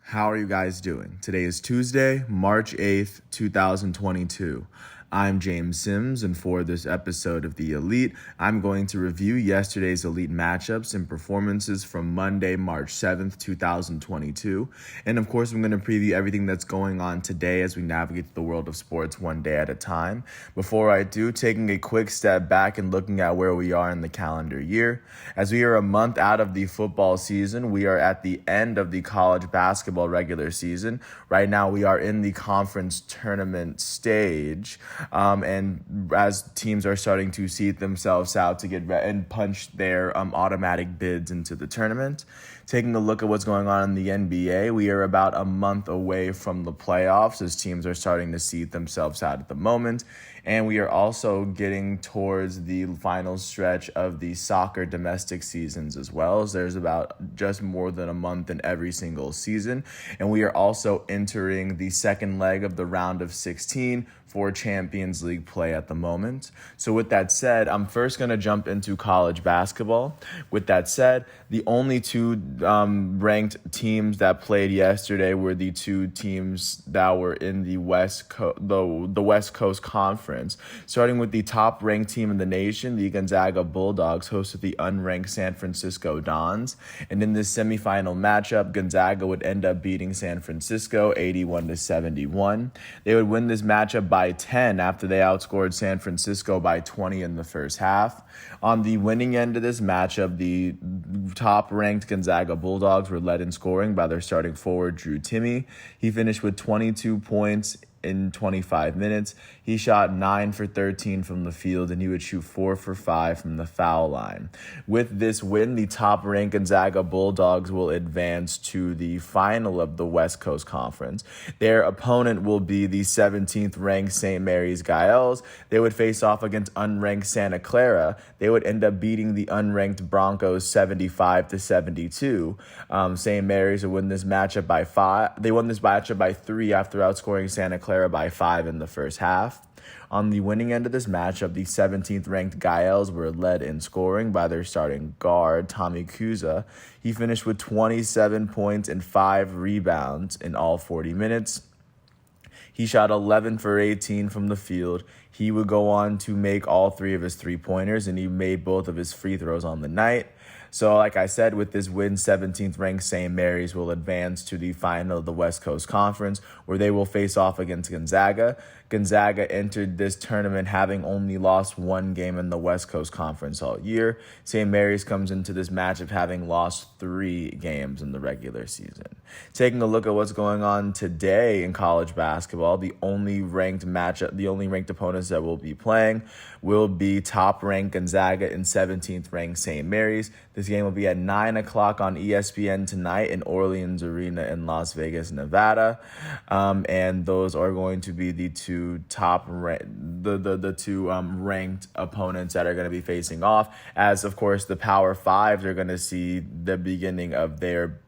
How are you guys doing? Today is Tuesday, March 8th, 2022. I'm James Sims, and for this episode of The Elite, I'm going to review yesterday's Elite matchups and performances from Monday, March 7th, 2022. And of course, I'm going to preview everything that's going on today as we navigate the world of sports one day at a time. Before I do, taking a quick step back and looking at where we are in the calendar year. As we are a month out of the football season, we are at the end of the college basketball regular season. Right now, we are in the conference tournament stage. And as teams are starting to seed themselves out to get and punch their automatic bids into the tournament. Taking a look at what's going on in the NBA, we are about a month away from the playoffs as teams are starting to seed themselves out at the moment. And we are also getting towards the final stretch of the soccer domestic seasons as well, as there's about just more than a month in every single season. And we are also entering the second leg of the round of 16 for Champions League play at the moment. So with that said, I'm first going to jump into college basketball. With that said, the only two ranked teams that played yesterday were the two teams that were in the West Coast Conference. Starting with the top-ranked team in the nation, the Gonzaga Bulldogs hosted the unranked San Francisco Dons. And in this semifinal matchup, Gonzaga would end up beating San Francisco 81-71. They would win this matchup by 10 after they outscored San Francisco by 20 in the first half. On the winning end of this matchup, the top-ranked Gonzaga Bulldogs were led in scoring by their starting forward, Drew Timme. He finished with 22 points in 25 minutes. He shot 9 for 13 from the field, and he would shoot 4 for 5 from the foul line. With this win, the top-ranked Gonzaga Bulldogs will advance to the final of the West Coast Conference. Their opponent will be the 17th-ranked St. Mary's Gaels. They would face off against unranked Santa Clara. They would end up beating the unranked Broncos 75-72. St. Mary's would win this matchup by 5. They won this matchup by 3 after outscoring Santa Clara by 5 in the first half. On the winning end of this matchup, the 17th-ranked Gaels were led in scoring by their starting guard, Tommy Kuza. He finished with 27 points and 5 rebounds in all 40 minutes. He shot 11 for 18 from the field. He would go on to make all 3 of his three-pointers, and he made both of his free throws on the night. So, like I said, with this win, 17th-ranked St. Mary's will advance to the final of the West Coast Conference, where they will face off against Gonzaga. Gonzaga entered this tournament having only lost 1 game in the West Coast Conference all year. St. Mary's comes into this matchup having lost 3 games in the regular season. Taking a look at what's going on today in college basketball, the only ranked opponents that will be playing will be top-ranked Gonzaga and 17th-ranked St. Mary's. This game will be at 9 o'clock on ESPN tonight in Orleans Arena in Las Vegas, Nevada. And those are going to be the two ranked opponents that are going to be facing off. As, of course, the Power Fives are going to see the beginning of their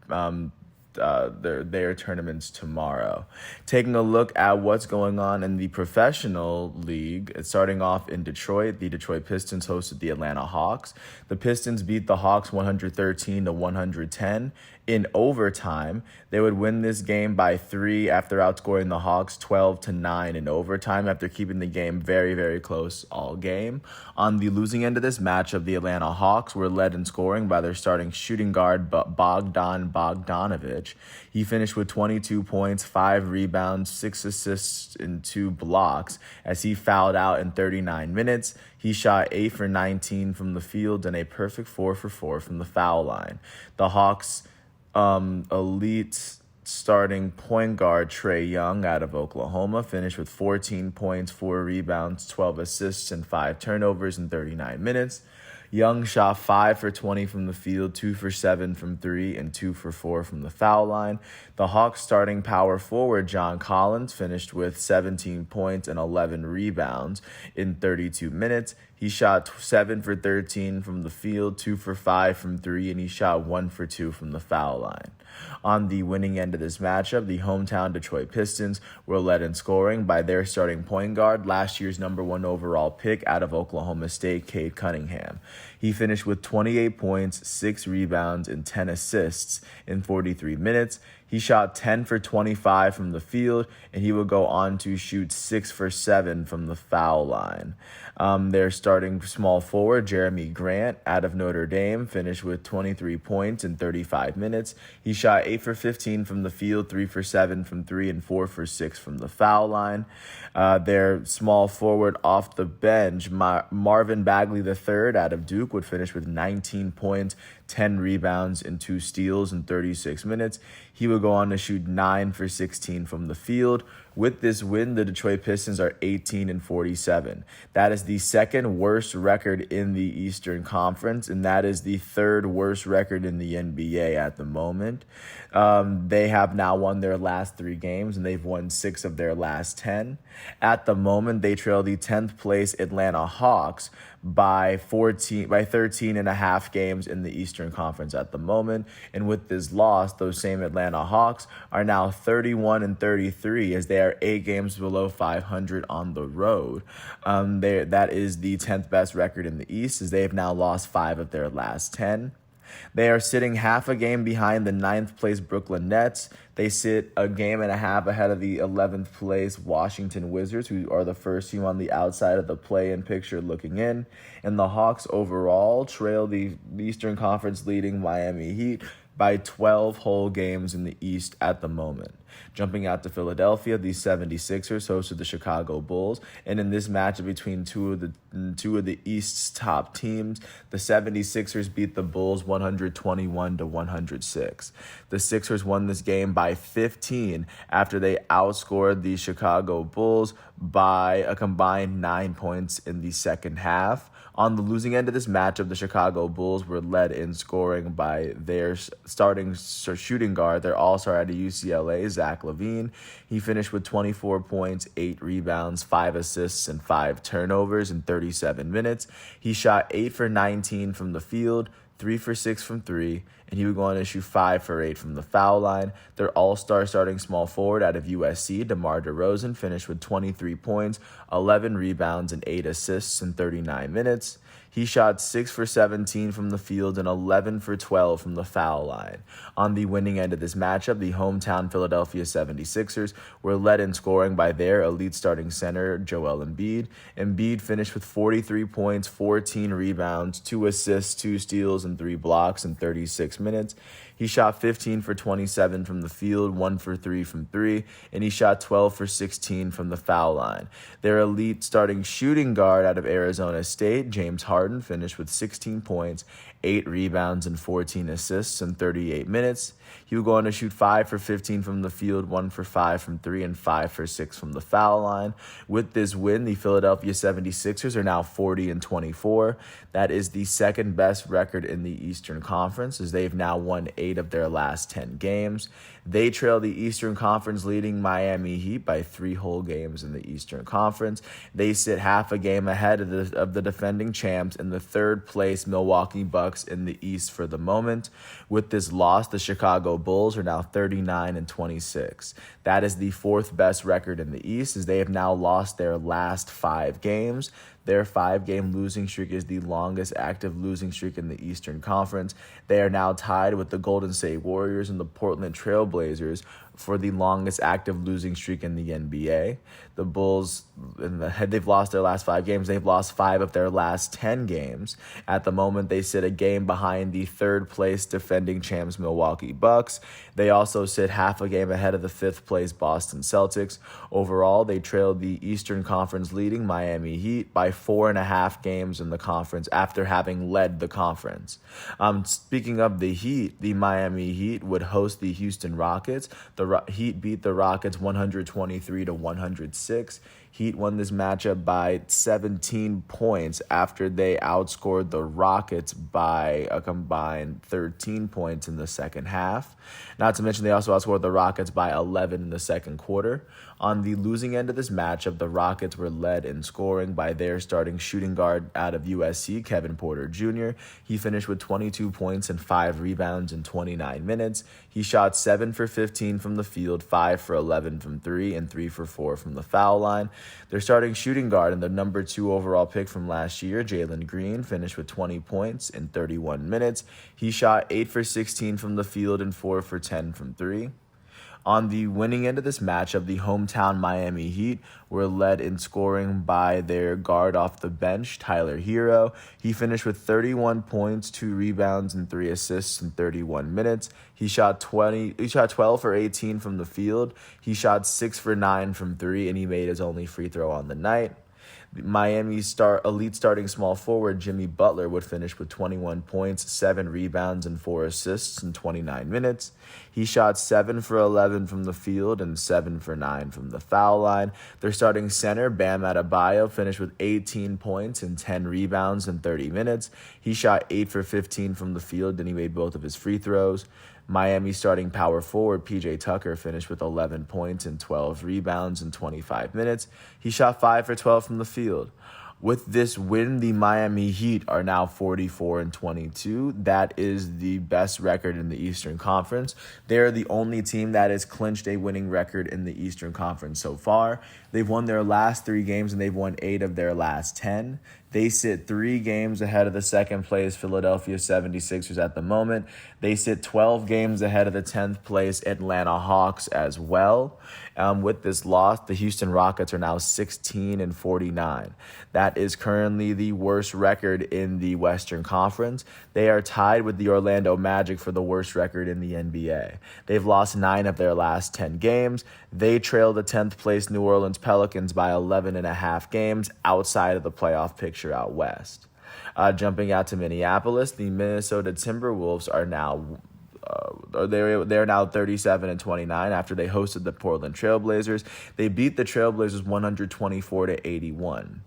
tournaments tomorrow. Taking a look at what's going on in the professional league, starting off in Detroit, the Detroit Pistons hosted the Atlanta Hawks. The Pistons beat the Hawks 113-110 in overtime. They would win this game by 3 after outscoring the Hawks 12-9 in overtime after keeping the game very, very close all game. On the losing end of this matchup, the Atlanta Hawks were led in scoring by their starting shooting guard, Bogdan Bogdanovic. He finished with 22 points, 5 rebounds, 6 assists, and 2 blocks as he fouled out in 39 minutes. He shot 8 for 19 from the field and a perfect 4 for 4 from the foul line. The Hawks' elite starting point guard Trae Young out of Oklahoma finished with 14 points, 4 rebounds, 12 assists, and 5 turnovers in 39 minutes. Young shot 5 for 20 from the field, 2 for 7 from 3, and 2 for 4 from the foul line. The Hawks starting power forward John Collins finished with 17 points and 11 rebounds in 32 minutes. He shot 7 for 13 from the field, 2 for 5 from 3, and he shot 1 for 2 from the foul line. On the winning end of this matchup, the hometown Detroit Pistons were led in scoring by their starting point guard, last year's number 1 overall pick out of Oklahoma State, Cade Cunningham. He finished with 28 points, 6 rebounds, and 10 assists in 43 minutes. He shot 10 for 25 from the field, and he would go on to shoot 6 for 7 from the foul line. Their starting small forward, Jeremy Grant, out of Notre Dame, finished with 23 points in 35 minutes. He shot 8 for 15 from the field, 3 for 7 from 3, and 4 for 6 from the foul line. Their small forward off the bench, Marvin Bagley III, out of Duke, would finish with 19 points, 10 rebounds, and 2 steals in 36 minutes. He would go on to shoot 9 for 16 from the field. With this win, the Detroit Pistons are 18 and 47. That is the second worst record in the Eastern Conference, and that is the third worst record in the NBA at the moment. They have now won their last 3 games, and they've won 6 of their last 10. At the moment, they trail the 10th place Atlanta Hawks by 13 and a half games in the Eastern Conference at the moment. And with this loss, those same Atlanta Hawks are now 31 and 33 as they are 8 games below 500 on the road. That is the 10th best record in the East, as they have now lost 5 of their last 10. They are sitting half a game behind the 9th place Brooklyn Nets. They sit a game and a half ahead of the 11th place Washington Wizards, who are the first team on the outside of the play-in picture looking in. And the Hawks overall trail the Eastern Conference leading Miami Heat by 12 whole games in the East at the moment. Jumping out to Philadelphia, the 76ers hosted the Chicago Bulls, and in this matchup between two of the East's top teams, the 76ers beat the Bulls 121 to 106. The Sixers won this game by 15 after they outscored the Chicago Bulls by a combined 9 points in the second half. On the losing end of this matchup, the Chicago Bulls were led in scoring by their starting shooting guard, their all-star out of UCLA, Zach LaVine. He finished with 24 points, 8 rebounds, 5 assists, and 5 turnovers in 37 minutes. He shot 8 for 19 from the field, 3 for 6 from 3, and he would go on to shoot 5 for 8 from the foul line. Their all-star starting small forward out of USC, DeMar DeRozan, finished with 23 points, 11 rebounds, and 8 assists in 39 minutes. He shot 6 for 17 from the field and 11 for 12 from the foul line. On the winning end of this matchup, the hometown Philadelphia 76ers were led in scoring by their elite starting center, Joel Embiid. Embiid finished with 43 points, 14 rebounds, 2 assists, 2 steals, and 3 blocks in 36 minutes. He shot 15 for 27 from the field, 1 for 3 from 3, and he shot 12 for 16 from the foul line. Their elite starting shooting guard out of Arizona State, James Harden, finished with 16 points, 8 rebounds, and 14 assists in 38 minutes. He would go on to shoot 5 for 15 from the field, 1 for 5 from 3, and 5 for 6 from the foul line. With this win, the Philadelphia 76ers are now 40 and 24. That is the second best record in the Eastern Conference, as they've now won 8 of their last 10 games. They trail the Eastern Conference leading Miami Heat by 3 whole games in the Eastern Conference. They sit half a game ahead of the defending champs in the third place Milwaukee Bucks in the East for the moment. With this loss, the Chicago Bulls are now 39 and 26. That is the 4th best record in the East, as they have now lost their last 5 games. Their 5-game losing streak is the longest active losing streak in the Eastern Conference. They are now tied with the Golden State Warriors and the Portland Trail Blazers for the longest active losing streak in the NBA. The Bulls, they've lost their last 5 games. They've lost 5 of their last 10 games. At the moment, they sit a game behind the 3rd place defending champs Milwaukee Bucks. They also sit half a game ahead of the 5th place Boston Celtics. Overall, they trailed the Eastern Conference leading Miami Heat by 4.5 games in the conference after having led the conference. Speaking of the Heat, the Miami Heat would host the Houston Rockets. The Heat beat the Rockets 123 to 106. Heat won this matchup by 17 points after they outscored the Rockets by a combined 13 points in the second half. Not to mention they also outscored the Rockets by 11 in the second quarter. On the losing end of this matchup, the Rockets were led in scoring by their starting shooting guard out of USC, Kevin Porter Jr. He finished with 22 points and 5 rebounds in 29 minutes. He shot 7 for 15 from the field, 5 for 11 from 3, and 3 for 4 from the foul line. Their starting shooting guard and the number 2 overall pick from last year, Jalen Green, finished with 20 points in 31 minutes. He shot 8 for 16 from the field and 4 for 10 from 3. On the winning end of this matchup, the hometown Miami Heat were led in scoring by their guard off the bench, Tyler Hero. He finished with 31 points, 2 rebounds, and 3 assists in 31 minutes. He shot 12 for 18 from the field. He shot 6 for 9 from 3, and he made his only free throw on the night. Miami's elite starting small forward Jimmy Butler would finish with 21 points, 7 rebounds, and 4 assists in 29 minutes. He shot 7 for 11 from the field and 7 for 9 from the foul line. Their starting center, Bam Adebayo, finished with 18 points and 10 rebounds in 30 minutes. He shot 8 for 15 from the field, and he made both of his free throws. Miami starting power forward PJ Tucker finished with 11 points and 12 rebounds in 25 minutes. He shot 5 for 12 from the field. With this win, the Miami Heat are now 44-22. That is the best record in the Eastern Conference. They're the only team that has clinched a winning record in the Eastern Conference so far. They've won their last 3 games, and they've won 8 of their last 10. They sit 3 games ahead of the second place Philadelphia 76ers at the moment. They sit 12 games ahead of the 10th place Atlanta Hawks as well. With this loss, the Houston Rockets are now 16-49. That is currently the worst record in the Western Conference. They are tied with the Orlando Magic for the worst record in the NBA. They've lost 9 of their last 10 games. They trail the 10th place New Orleans Pelicans by 11.5 games outside of the playoff picture out west. Jumping out to Minneapolis, the Minnesota Timberwolves are now they're now 37-29 after they hosted the Portland Trailblazers. They beat the Trailblazers 124-81.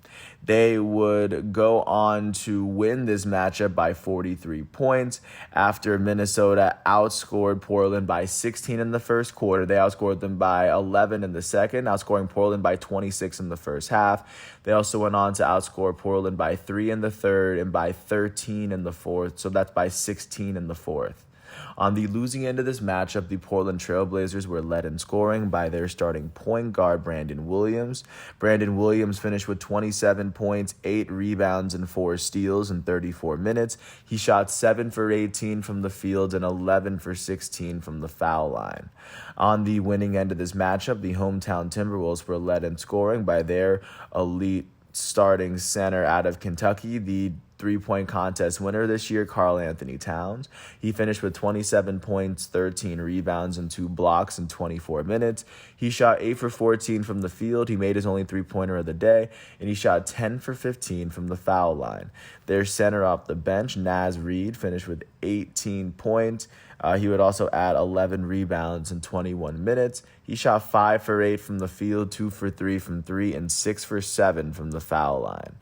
They would go on to win this matchup by 43 points after Minnesota outscored Portland by 16 in the first quarter. They outscored them by 11 in the second, outscoring Portland by 26 in the first half. They also went on to outscore Portland by 3 in the third and by 13 in the fourth, so that's by 16 in the fourth. On the losing end of this matchup, the Portland Trailblazers were led in scoring by their starting point guard, Brandon Williams. Brandon Williams finished with 27 points, 8 rebounds, and 4 steals in 34 minutes. He shot 7 for 18 from the field and 11 for 16 from the foul line. On the winning end of this matchup, the hometown Timberwolves were led in scoring by their elite starting center out of Kentucky, the 3-point contest winner this year, Karl-Anthony Towns. He finished with 27 points, 13 rebounds, and 2 blocks in 24 minutes. He shot 8 for 14 from the field. He made his only 3-pointer of the day, and he shot 10 for 15 from the foul line. Their center off the bench, Naz Reid, finished with 18 points. He would also add 11 rebounds in 21 minutes. He shot 5 for 8 from the field, 2 for 3 from 3, and 6 for 7 from the foul line.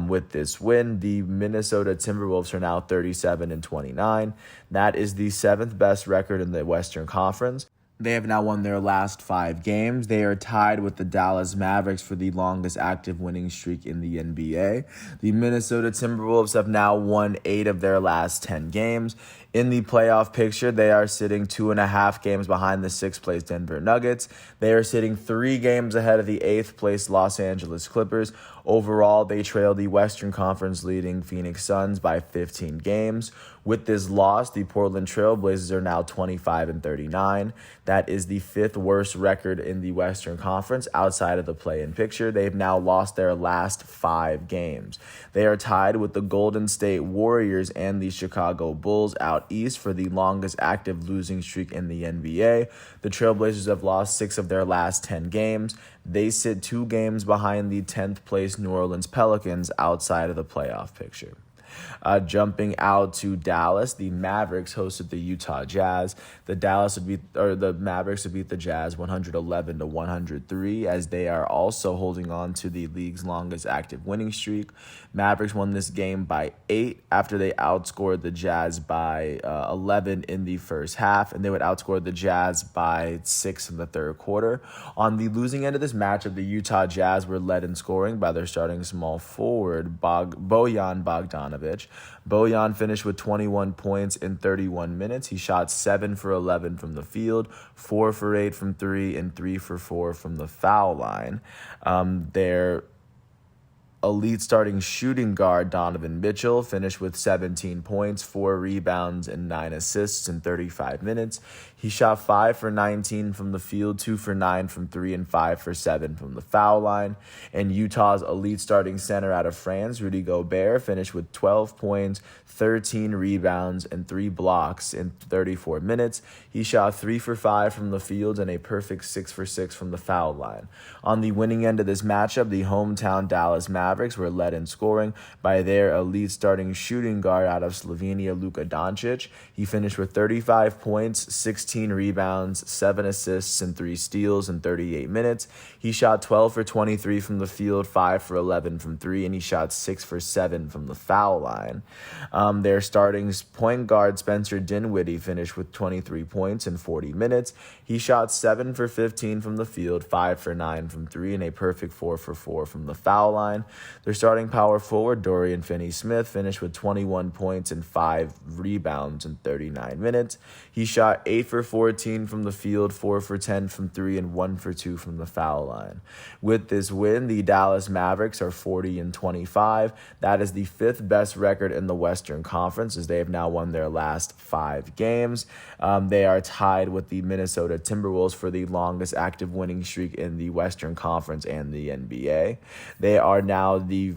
With this win, the Minnesota Timberwolves are now 37-29. That is the 7th best record in the Western Conference. They have now won their last 5 games. They are tied with the Dallas Mavericks for the longest active winning streak in the NBA. The Minnesota Timberwolves have now won 8 of their last 10 games. In the playoff picture, they are sitting 2.5 games behind the 6th place Denver Nuggets. They are sitting 3 games ahead of the 8th place Los Angeles Clippers. Overall, they trail the Western Conference leading Phoenix Suns by 15 games. With this loss, the Portland Trailblazers are now 25-39. That is the 5th worst record in the Western Conference outside of the play-in picture. They've now lost their last 5 games. They are tied with the Golden State Warriors and the Chicago Bulls out east for the longest active losing streak in the NBA. The Trailblazers have lost 6 of their last 10 games. They sit 2 games behind the 10th place New Orleans Pelicans outside of the playoff picture. Jumping out to Dallas, the Mavericks hosted the Utah Jazz. The Mavericks would beat the Jazz 111-103, as they are also holding on to the league's longest active winning streak. Mavericks won this game by 8 after they outscored the Jazz by 11 in the first half, and they would outscore the Jazz by 6 in the third quarter. On the losing end of this matchup, the Utah Jazz were led in scoring by their starting small forward, Bojan Bogdanovic. Bojan finished with 21 points in 31 minutes. He shot 7 for 11 from the field, 4 for 8 from 3, and 3 for 4 from the foul line. Their elite starting shooting guard Donovan Mitchell finished with 17 points, 4 rebounds, and 9 assists in 35 minutes. He shot 5 for 19 from the field, 2 for 9 from 3, and 5 for 7 from the foul line. And Utah's elite starting center out of France, Rudy Gobert, finished with 12 points, 13 rebounds, and 3 blocks in 34 minutes. He shot 3 for 5 from the field and a perfect 6 for 6 from the foul line. On the winning end of this matchup, the hometown Dallas Mavericks were led in scoring by their elite starting shooting guard out of Slovenia, Luka Doncic. He finished with 35 points, 16 rebounds, 7 assists, and 3 steals in 38 minutes. He shot 12 for 23 from the field, 5 for 11 from 3, and he shot 6 for 7 from the foul line. Their starting point guard Spencer Dinwiddie finished with 23 points in 40 minutes. He shot 7 for 15 from the field, 5 for 9 from 3, and a perfect 4 for 4 from the foul line. Their starting power forward Dorian Finney-Smith finished with 21 points and 5 rebounds in 39 minutes. He shot 8 for 14 from the field, 4 for 10 from 3, and 1 for 2 from the foul line. With this win, the Dallas Mavericks are 40-25. That is the 5th best record in the Western Conference, as they have now won their last 5 games. They are tied with the Minnesota Timberwolves for the longest active winning streak in the Western Conference and the NBA. They are now the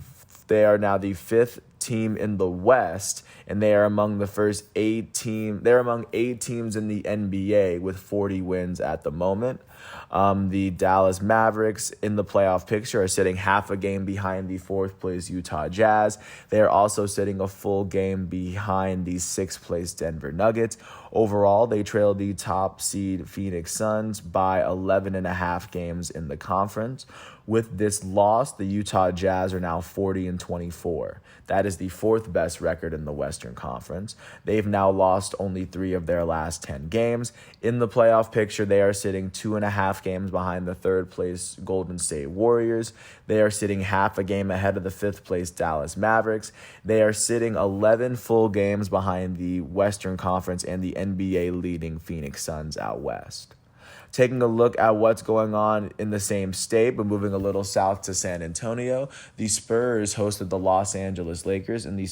5th team in the West, and they are among the first 8 teams. They're among 8 teams in the NBA with 40 wins at the moment. The Dallas Mavericks in the playoff picture are sitting half a game behind the 4th place Utah Jazz. They are also sitting a full game behind the 6th place Denver Nuggets. Overall, they trail the top seed Phoenix Suns by 11.5 games in the conference. With this loss, the Utah Jazz are now 40-24. That is the 4th best record in the Western Conference. They've now lost only 3 of their last 10 games. In the playoff picture, they are sitting 2.5 games behind the 3rd place Golden State Warriors. They are sitting half a game ahead of the 5th place Dallas Mavericks. They are sitting 11 full games behind the Western Conference and the NBA leading Phoenix Suns out west. Taking a look at what's going on in the same state, but moving a little south to San Antonio, the Spurs hosted the Los Angeles Lakers, and the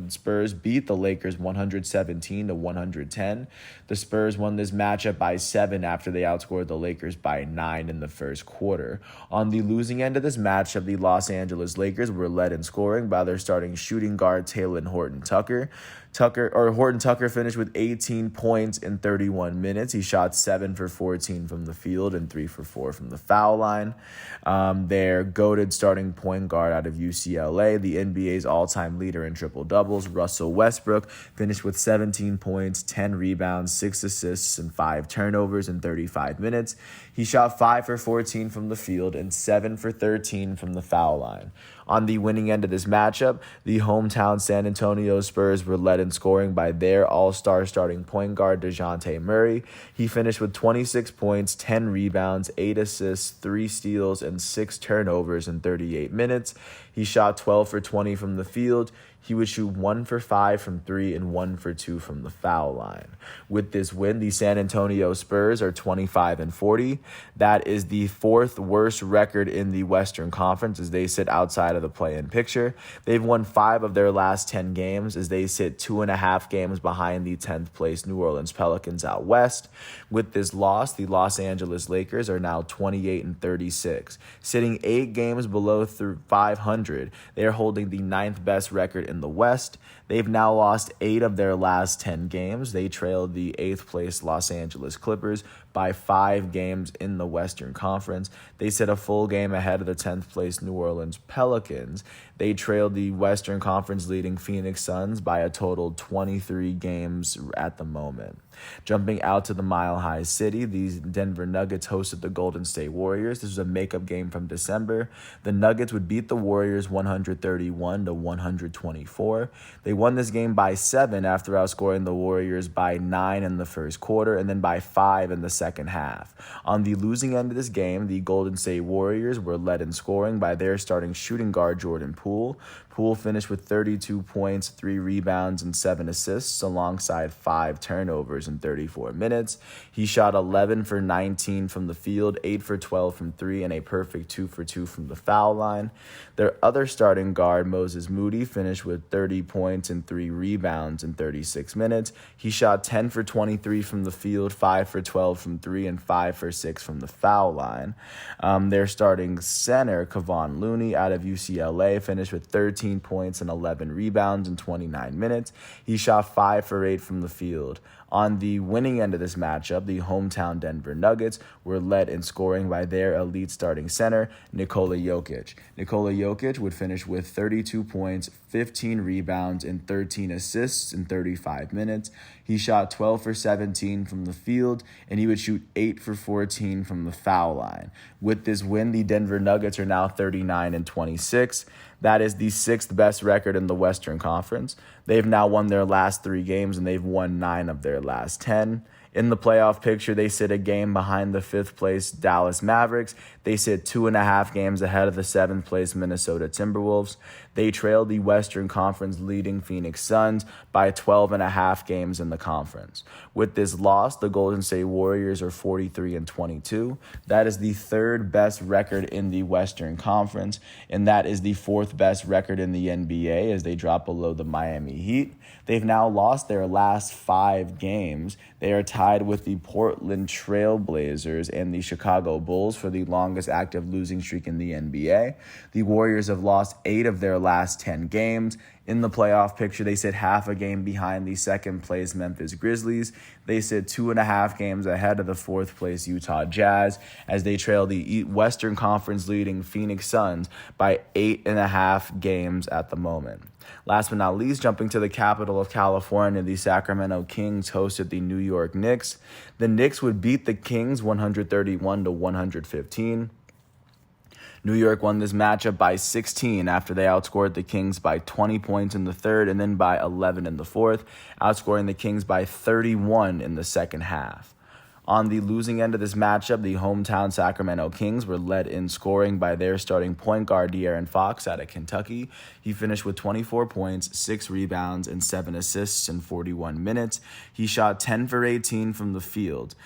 Spurs beat the Lakers 117-110. The Spurs won this matchup by 7 after they outscored the Lakers by 9 in the first quarter. On the losing end of this matchup, the Los Angeles Lakers were led in scoring by their starting shooting guard Talen Horton-Tucker. Horton-Tucker finished with 18 points in 31 minutes. He shot 7 for 14 from the field and 3 for 4 from the foul line. Their goated starting point guard out of UCLA, the NBA's all-time leader in triple-doubles, Russell Westbrook, finished with 17 points, 10 rebounds, 6 assists, and 5 turnovers in 35 minutes. He shot 5 for 14 from the field and 7 for 13 from the foul line. On the winning end of this matchup, the hometown San Antonio Spurs were led in scoring by their all-star starting point guard DeJounte Murray. He finished with 26 points, 10 rebounds, 8 assists, 3 steals, and 6 turnovers in 38 minutes. He shot 12 for 20 from the field. He would shoot 1 for 5 from 3 and 1 for 2 from the foul line. With this win, the San Antonio Spurs are 25-40. That is the 4th worst record in the Western Conference as they sit outside of the play-in picture. They've won 5 of their last 10 games as they sit 2.5 games behind the 10th place New Orleans Pelicans out west. With this loss, the Los Angeles Lakers are now 28-36. Sitting 8 games below 500, they are holding the 9th best record in the West. They've now lost 8 of their last 10 games. They trailed the 8th place Los Angeles Clippers by 5 games in the Western Conference. They sit a full game ahead of the 10th place New Orleans Pelicans. They trailed the Western Conference leading Phoenix Suns by a total 23 games at the moment. Jumping out to the Mile High City, the Denver Nuggets hosted the Golden State Warriors. This was a makeup game from December. The Nuggets would beat the Warriors 131-124. They won this game by 7 after outscoring the Warriors by 9 in the first quarter and then by 5 in the second half. On the losing end of this game, the Golden State Warriors were led in scoring by their starting shooting guard Jordan Poole. Poole finished with 32 points, 3 rebounds, and 7 assists alongside 5 turnovers hours and 34 minutes. He shot 11 for 19 from the field, 8 for 12 from three, and a perfect 2 for 2 from the foul line. Their other starting guard, Moses Moody, finished with 30 points and 3 rebounds in 36 minutes. He shot 10 for 23 from the field, 5 for 12 from three, and 5 for 6 from the foul line. Their starting center, Kevon Looney, out of UCLA, finished with 13 points and 11 rebounds in 29 minutes. He shot 5 for 8 from the field. On the winning end of this matchup, the hometown Denver Nuggets were led in scoring by their elite starting center, Nikola Jokic. Nikola Jokic would finish with 32 points, 15 rebounds, and 13 assists in 35 minutes. He shot 12 for 17 from the field, and he would shoot 8 for 14 from the foul line. With this win, the Denver Nuggets are now 39-26. That is the 6th best record in the Western Conference. They've now won their last 3 games, and they've won 9 of their last 10. In the playoff picture, they sit a game behind the 5th place Dallas Mavericks. They sit 2.5 games ahead of the 7th place Minnesota Timberwolves. They trail the Western Conference leading Phoenix Suns by 12.5 games in the conference. With this loss, the Golden State Warriors are 43-22. That is the 3rd best record in the Western Conference, and that is the 4th best record in the NBA as they drop below the Miami Heat. They've now lost their last 5 games. They are tied with the Portland Trail Blazers and the Chicago Bulls for the longest active losing streak in the NBA. The Warriors have lost 8 of their last 10 games. In the playoff picture, they sit half a game behind the 2nd place Memphis Grizzlies. They sit 2.5 games ahead of the 4th place Utah Jazz as they trail the Western Conference leading Phoenix Suns by 8.5 games at the moment. Last but not least, jumping to the capital of California, the Sacramento Kings hosted the New York Knicks. The Knicks would beat the Kings 131-115. New York won this matchup by 16 after they outscored the Kings by 20 points in the 3rd and then by 11 in the 4th, outscoring the Kings by 31 in the second half. On the losing end of this matchup, the hometown Sacramento Kings were led in scoring by their starting point guard, De'Aaron Fox, out of Kentucky. He finished with 24 points, 6 rebounds, and 7 assists in 41 minutes. He shot 10 for 18 from the field.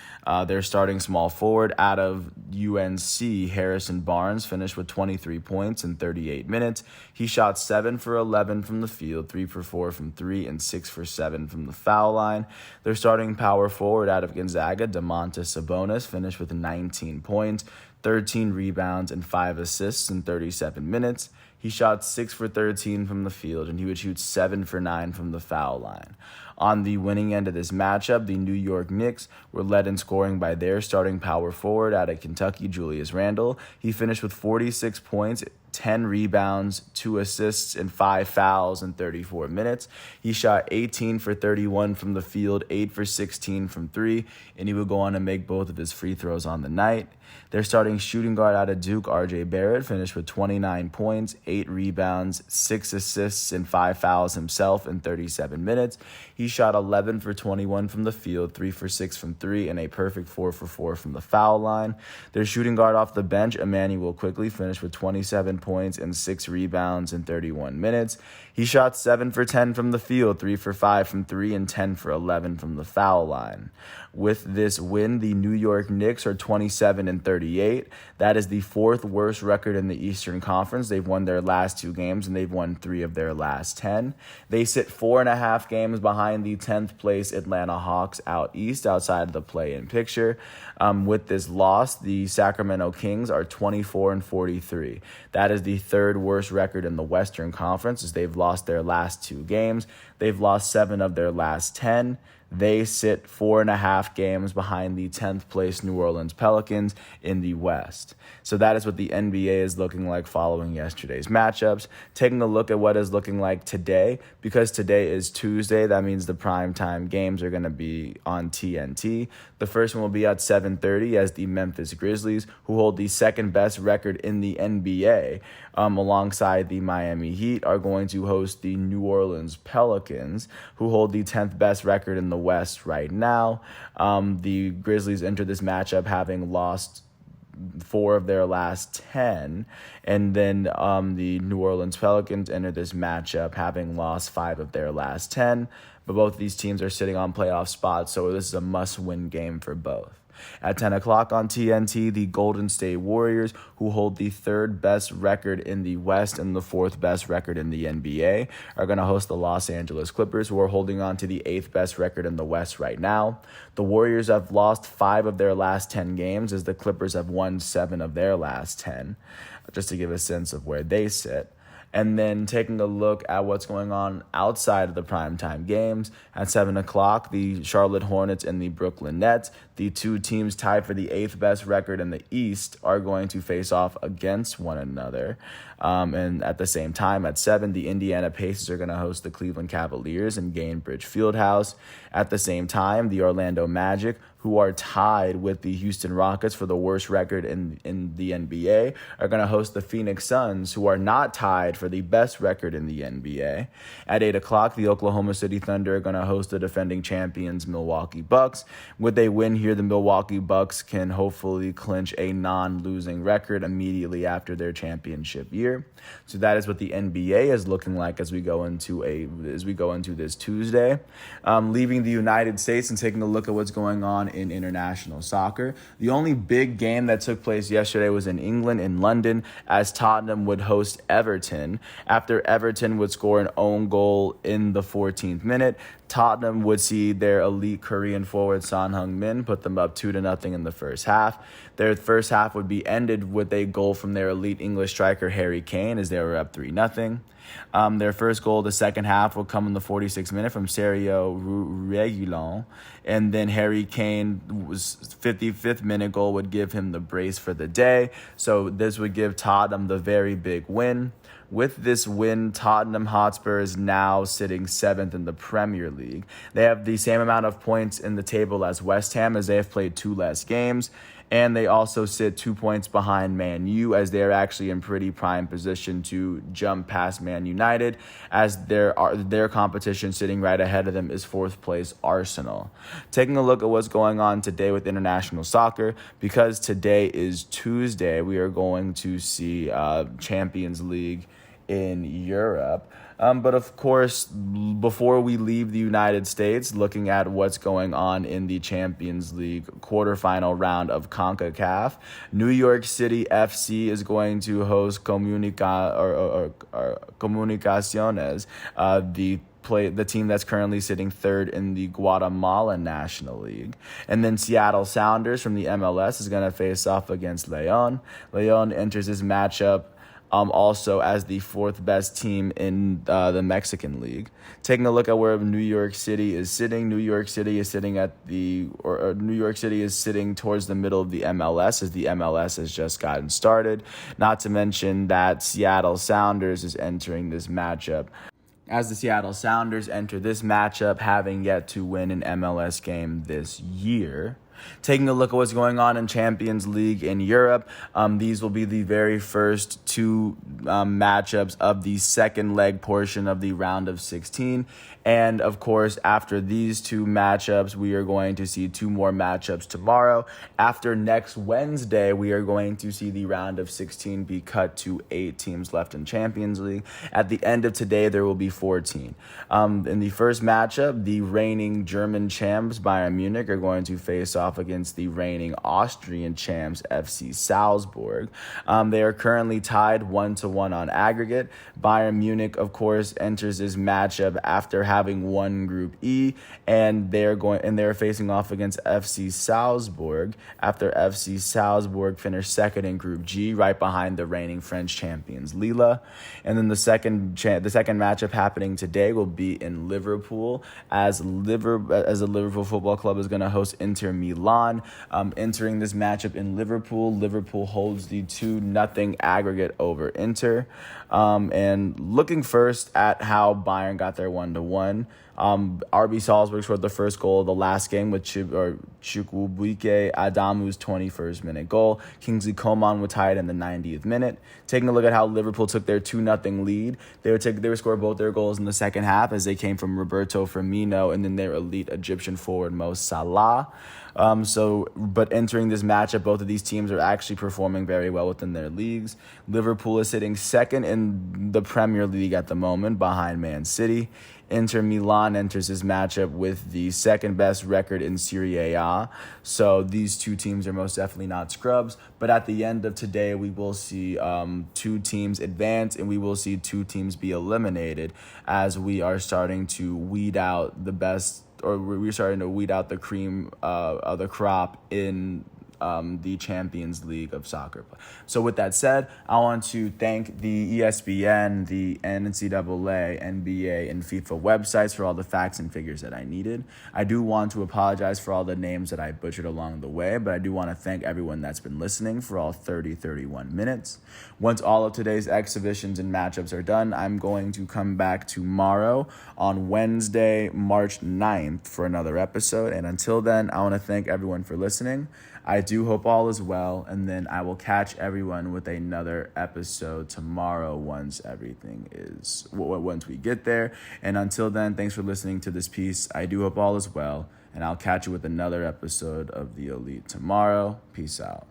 Their starting small forward out of UNC, Harrison Barnes, finished with 23 points in 38 minutes. He shot 7 for 11 from the field, 3 for 4 from 3, and 6 for 7 from the foul line. Their starting power forward out of Gonzaga, Domantas Sabonis, finished with 19 points, 13 rebounds, and 5 assists in 37 minutes. He shot 6 for 13 from the field, and he would shoot 7 for 9 from the foul line. On the winning end of this matchup, the New York Knicks were led in scoring by their starting power forward out of Kentucky, Julius Randle. He finished with 46 points, 10 rebounds, 2 assists, and 5 fouls in 34 minutes. He shot 18 for 31 from the field, 8 for 16 from 3, and he would go on to make both of his free throws on the night. Their starting shooting guard out of Duke, RJ Barrett, finished with 29 points, 8 rebounds, 6 assists, and 5 fouls himself in 37 minutes. He shot 11 for 21 from the field, 3 for 6 from 3, and a perfect 4 for 4 from the foul line. Their shooting guard off the bench, Emmanuel Quickley, finished with 27 points and 6 rebounds in 31 minutes. He shot 7 for 10 from the field, 3 for 5 from 3, and 10 for 11 from the foul line. With this win, the New York Knicks are 27-38. That is the 4th worst record in the Eastern Conference. They've won their last 2 games, and they've won 3 of their last 10. They sit 4.5 games behind the 10th place Atlanta Hawks out east, outside of the play-in picture. With this loss, the Sacramento Kings are 24-43. That is the 3rd worst record in the Western Conference, as they've lost their last 2 games. They've lost 7 of their last 10. They sit 4.5 games behind the 10th place New Orleans Pelicans in the West. So that is what the NBA is looking like following yesterday's matchups. Taking a look at what is looking like today, because today is Tuesday, that means the primetime games are going to be on TNT. The first one will be at 7:30 as the Memphis Grizzlies, who hold the 2nd best record in the NBA, alongside the Miami Heat, are going to host the New Orleans Pelicans, who hold the 10th best record in the West right now. The Grizzlies enter this matchup having lost 4 of their last 10. And then the New Orleans Pelicans enter this matchup having lost 5 of their last 10. But both of these teams are sitting on playoff spots, so this is a must-win game for both. At 10 o'clock on TNT, the Golden State Warriors, who hold the 3rd best record in the West and the 4th best record in the NBA, are going to host the Los Angeles Clippers, who are holding on to the 8th best record in the West right now. The Warriors have lost 5 of their last 10 games, as the Clippers have won 7 of their last 10, just to give a sense of where they sit. And then taking a look at what's going on outside of the primetime games, at 7 o'clock, the Charlotte Hornets and the Brooklyn Nets, the 2 teams tied for the 8th best record in the East, are going to face off against one another. And at the same time, at 7, the Indiana Pacers are going to host the Cleveland Cavaliers in Gainbridge Fieldhouse. At the same time, the Orlando Magic, who are tied with the Houston Rockets for the worst record in the NBA, are going to host the Phoenix Suns, who are not tied for the best record in the NBA. At 8 o'clock, the Oklahoma City Thunder are going to host the defending champions Milwaukee Bucks. With a win here, the Milwaukee Bucks can hopefully clinch a non-losing record immediately after their championship year. So that is what the NBA is looking like as we go into this Tuesday. Leaving the United States and taking a look at what's going on in international soccer. The only big game that took place yesterday was in England, in London, as Tottenham would host Everton. After Everton would score an own goal in the 14th minute, Tottenham would see their elite Korean forward Son Heung-min put them up 2-0 in the first half. Their first half would be ended with a goal from their elite English striker Harry Kane as they were up 3-0. Their first goal of the second half will come in the 46th minute from Sergio Reguilon, and then Harry Kane's 55th minute goal would give him the brace for the day. So this would give Tottenham the very big win. With this win, Tottenham Hotspur is now sitting 7th in the Premier League. They have the same amount of points in the table as West Ham, as they have played 2 less games. And they also sit 2 points behind Man U, as they're actually in pretty prime position to jump past Man United, as their competition sitting right ahead of them is 4th place Arsenal. Taking a look at what's going on today with international soccer, because today is Tuesday, we are going to see Champions League in Europe. But of course, before we leave the United States, looking at what's going on in the Champions League quarterfinal round of CONCACAF, New York City FC is going to host Comunicaciones, the team that's currently sitting 3rd in the Guatemala National League. And then Seattle Sounders from the MLS is going to face off against León. León enters this matchup also as the 4th best team in the Mexican League. Taking a look at where New York City is sitting, New York City is sitting towards the middle of the MLS, as the MLS has just gotten started. Not to mention that Seattle Sounders is entering this matchup, as the Seattle Sounders enter this matchup having yet to win an MLS game this year. Taking a look at what's going on in Champions League in Europe, these will be the very first 2 matchups of the second leg portion of the round of 16. And of course, after these 2 matchups, we are going to see 2 more matchups tomorrow. After next Wednesday, we are going to see the round of 16 be cut to 8 teams left in Champions League. At the end of today, there will be 14. In the first matchup, the reigning German champs Bayern Munich are going to face off against the reigning Austrian champs FC Salzburg. They are currently tied 1-1 on aggregate. Bayern Munich, of course, enters this matchup after having won Group E, and they're facing off against FC Salzburg after FC Salzburg finished 2nd in Group G, right behind the reigning French champions Lille. And then the second matchup happening today will be in Liverpool, as the Liverpool Football Club is going to host Inter Milan. Entering this matchup in Liverpool, Liverpool holds the 2-0 aggregate over Inter. And looking first at how Bayern got their 1-1. RB Salzburg scored the first goal of the last game with Chukwubuike Adamu's 21st minute goal. Kingsley Coman would tie it in the 90th minute. Taking a look at how Liverpool took their 2-0 lead, they would score both their goals in the second half as they came from Roberto Firmino and then their elite Egyptian forward Mo Salah. But entering this matchup, both of these teams are actually performing very well within their leagues. Liverpool is sitting second in the Premier League at the moment behind Man City. Inter Milan enters this matchup with the second best record in Serie A. So these two teams are most definitely not scrubs. But at the end of today, we will see two teams advance and we will see two teams be eliminated as we are starting to weed out the best, or we're starting to weed out the cream of the crop in the Champions League of soccer. So with that said, I want to thank the ESPN, the NCAA, NBA, and FIFA websites for all the facts and figures that I needed. I do want to apologize for all the names that I butchered along the way, but I do want to thank everyone that's been listening for all 31 minutes. Once all of today's exhibitions and matchups are done, I'm going to come back tomorrow on Wednesday, March 9th for another episode. And until then, I want to thank everyone for listening. I do hope all is well, and then I will catch everyone with another episode tomorrow once we get there. And until then, thanks for listening to this piece. I do hope all is well, and I'll catch you with another episode of The Elite tomorrow. Peace out.